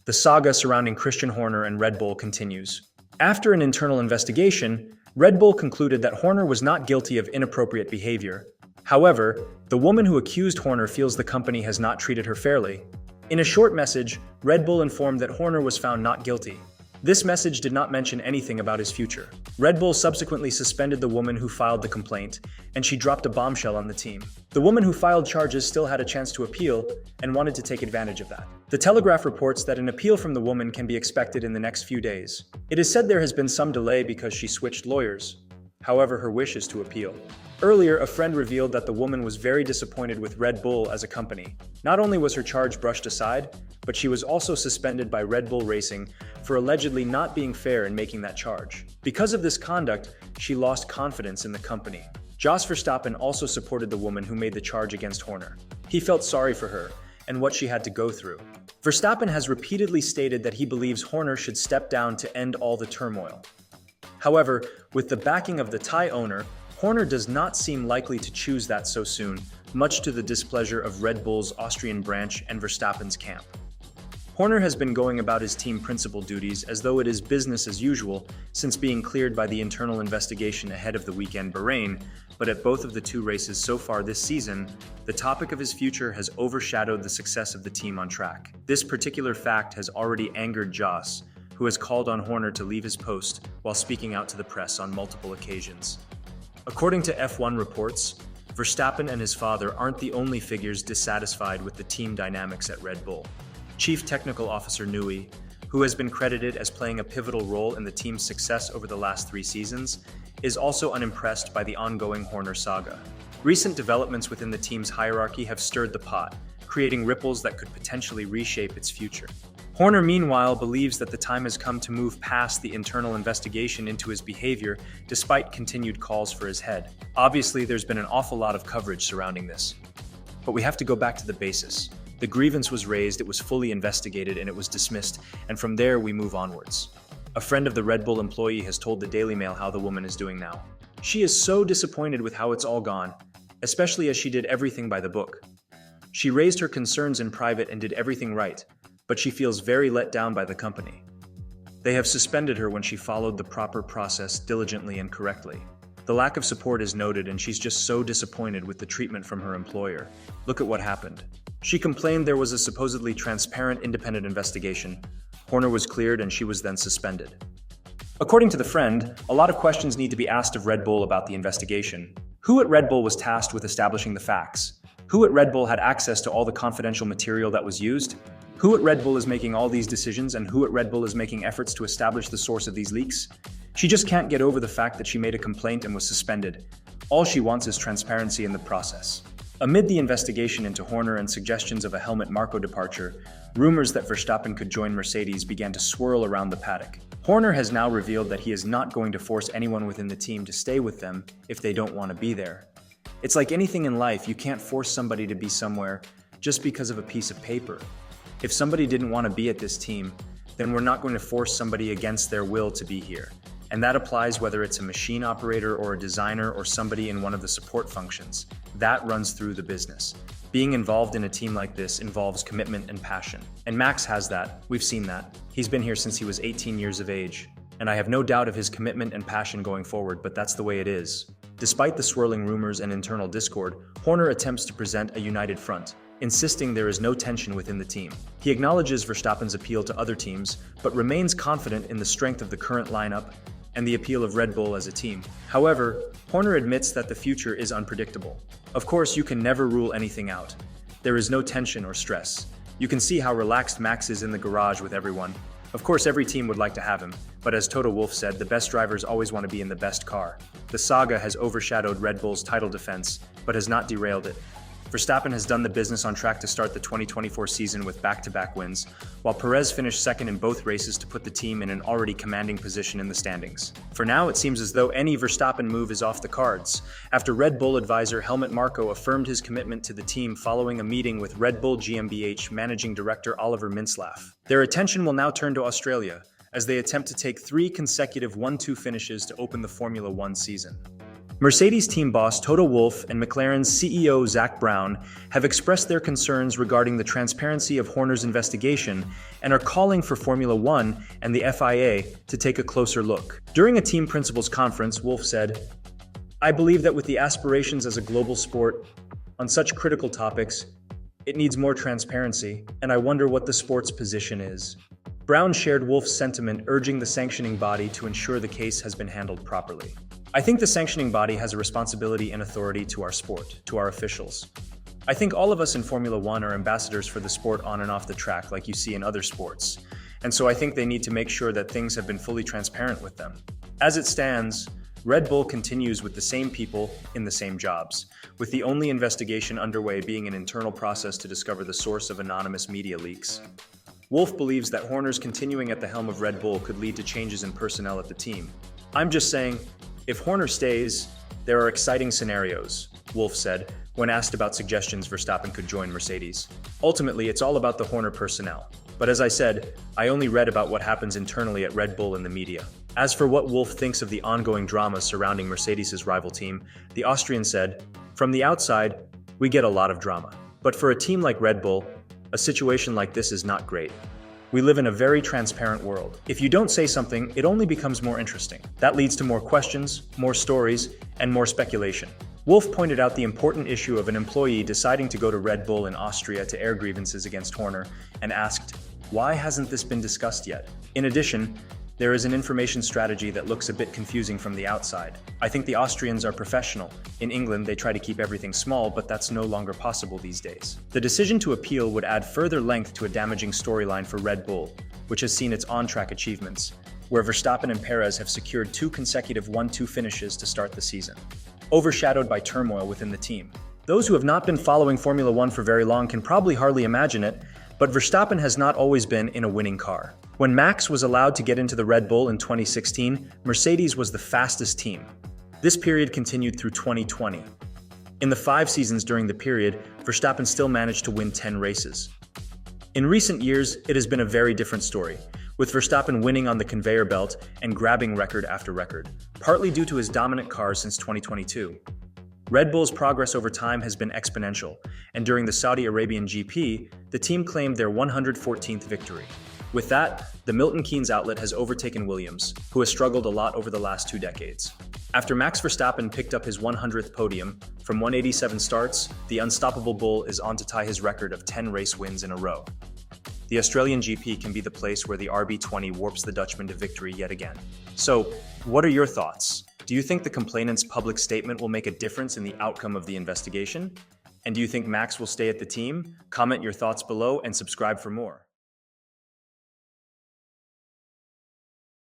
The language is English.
The saga surrounding Christian Horner and Red Bull continues. After an internal investigation, Red Bull concluded that Horner was not guilty of inappropriate behavior. However, the woman who accused Horner feels the company has not treated her fairly. In a short message, Red Bull informed that Horner was found not guilty. This message did not mention anything about his future. Red Bull subsequently suspended the woman who filed the complaint, and she dropped a bombshell on the team. The woman who filed charges still had a chance to appeal and wanted to take advantage of that. The Telegraph reports that an appeal from the woman can be expected in the next few days. It is said there has been some delay because she switched lawyers. However, her wish is to appeal. Earlier, a friend revealed that the woman was very disappointed with Red Bull as a company. Not only was her charge brushed aside, but she was also suspended by Red Bull Racing for allegedly not being fair in making that charge. Because of this conduct, she lost confidence in the company. Jos Verstappen also supported the woman who made the charge against Horner. He felt sorry for her and what she had to go through. Verstappen has repeatedly stated that he believes Horner should step down to end all the turmoil. However, with the backing of the Thai owner, Horner does not seem likely to choose that so soon, much to the displeasure of Red Bull's Austrian branch and Verstappen's camp. Horner has been going about his team principal duties as though it is business as usual since being cleared by the internal investigation ahead of the weekend Bahrain, but at both of the two races so far this season, the topic of his future has overshadowed the success of the team on track. This particular fact has already angered Jos, who has called on Horner to leave his post while speaking out to the press on multiple occasions. According to F1 reports, Verstappen and his father aren't the only figures dissatisfied with the team dynamics at Red Bull. Chief Technical Officer Newey, who has been credited as playing a pivotal role in the team's success over the last 3 seasons, is also unimpressed by the ongoing Horner saga. Recent developments within the team's hierarchy have stirred the pot, creating ripples that could potentially reshape its future. Horner, meanwhile, believes that the time has come to move past the internal investigation into his behavior, despite continued calls for his head. Obviously, there's been an awful lot of coverage surrounding this. But we have to go back to the basis. The grievance was raised, it was fully investigated, and it was dismissed, and from there we move onwards. A friend of the Red Bull employee has told the Daily Mail how the woman is doing now. She is so disappointed with how it's all gone, especially as she did everything by the book. She raised her concerns in private and did everything right, but she feels very let down by the company. They have suspended her when she followed the proper process diligently and correctly. The lack of support is noted, and she's just so disappointed with the treatment from her employer. Look at what happened. She complained there was a supposedly transparent independent investigation. Horner was cleared and she was then suspended. According to the friend, a lot of questions need to be asked of Red Bull about the investigation. Who at Red Bull was tasked with establishing the facts? Who at Red Bull had access to all the confidential material that was used? Who at Red Bull is making all these decisions, and who at Red Bull is making efforts to establish the source of these leaks? She just can't get over the fact that she made a complaint and was suspended. All she wants is transparency in the process. Amid the investigation into Horner and suggestions of a Helmut Marko departure, rumors that Verstappen could join Mercedes began to swirl around the paddock. Horner has now revealed that he is not going to force anyone within the team to stay with them if they don't want to be there. It's like anything in life, you can't force somebody to be somewhere just because of a piece of paper. If somebody didn't want to be at this team, then we're not going to force somebody against their will to be here. And that applies whether it's a machine operator or a designer or somebody in one of the support functions. That runs through the business. Being involved in a team like this involves commitment and passion. And Max has that. We've seen that. He's been here since he was 18 years of age. And I have no doubt of his commitment and passion going forward, but that's the way it is. Despite the swirling rumors and internal discord, Horner attempts to present a united front, insisting there is no tension within the team. He acknowledges Verstappen's appeal to other teams, but remains confident in the strength of the current lineup and the appeal of Red Bull as a team. However, Horner admits that the future is unpredictable. Of course, you can never rule anything out. There is no tension or stress. You can see how relaxed Max is in the garage with everyone. Of course, every team would like to have him, but as Toto Wolff said, the best drivers always want to be in the best car. The saga has overshadowed Red Bull's title defense, but has not derailed it. Verstappen has done the business on track to start the 2024 season with back-to-back wins, while Perez finished second in both races to put the team in an already commanding position in the standings. For now, it seems as though any Verstappen move is off the cards, after Red Bull advisor Helmut Marko affirmed his commitment to the team following a meeting with Red Bull GmbH Managing Director Oliver Mintzlaff. Their attention will now turn to Australia, as they attempt to take 3 consecutive 1-2 finishes to open the Formula One season. Mercedes team boss Toto Wolff and McLaren's CEO Zak Brown have expressed their concerns regarding the transparency of Horner's investigation and are calling for Formula One and the FIA to take a closer look. During a team principals conference, Wolff said, "I believe that with the aspirations as a global sport, on such critical topics, it needs more transparency, and I wonder what the sport's position is." Brown shared Wolff's sentiment, urging the sanctioning body to ensure the case has been handled properly. "I think the sanctioning body has a responsibility and authority to our sport, to our officials. I think all of us in Formula One are ambassadors for the sport on and off the track like you see in other sports, and so I think they need to make sure that things have been fully transparent with them. As it stands, Red Bull continues with the same people in the same jobs, with the only investigation underway being an internal process to discover the source of anonymous media leaks. Wolff believes that Horner's continuing at the helm of Red Bull could lead to changes in personnel at the team. I'm just saying, if Horner stays, there are exciting scenarios," Wolff said, when asked about suggestions Verstappen could join Mercedes. "Ultimately, it's all about the Horner personnel. But as I said, I only read about what happens internally at Red Bull in the media." As for what Wolff thinks of the ongoing drama surrounding Mercedes' rival team, the Austrian said, "From the outside, we get a lot of drama. But for a team like Red Bull, a situation like this is not great. We live in a very transparent world. If you don't say something, it only becomes more interesting. That leads to more questions, more stories, and more speculation." Wolff pointed out the important issue of an employee deciding to go to Red Bull in Austria to air grievances against Horner and asked, "Why hasn't this been discussed yet?" In addition, there is an information strategy that looks a bit confusing from the outside. "I think the Austrians are professional. In England, they try to keep everything small, but that's no longer possible these days." The decision to appeal would add further length to a damaging storyline for Red Bull, which has seen its on-track achievements, where Verstappen and Perez have secured 2 consecutive 1-2 finishes to start the season, overshadowed by turmoil within the team. Those who have not been following Formula One for very long can probably hardly imagine it, but Verstappen has not always been in a winning car. When Max was allowed to get into the Red Bull in 2016, Mercedes was the fastest team. This period continued through 2020. In the 5 seasons during the period, Verstappen still managed to win 10 races. In recent years, it has been a very different story, with Verstappen winning on the conveyor belt and grabbing record after record, partly due to his dominant cars since 2022. Red Bull's progress over time has been exponential, and during the Saudi Arabian GP, the team claimed their 114th victory. With that, the Milton Keynes outlet has overtaken Williams, who has struggled a lot over the last 2 decades. After Max Verstappen picked up his 100th podium, from 187 starts, the unstoppable Bull is on to tie his record of 10 race wins in a row. The Australian GP can be the place where the RB20 warps the Dutchman to victory yet again. So, what are your thoughts? Do you think the complainant's public statement will make a difference in the outcome of the investigation? And do you think Max will stay at the team? Comment your thoughts below and subscribe for more.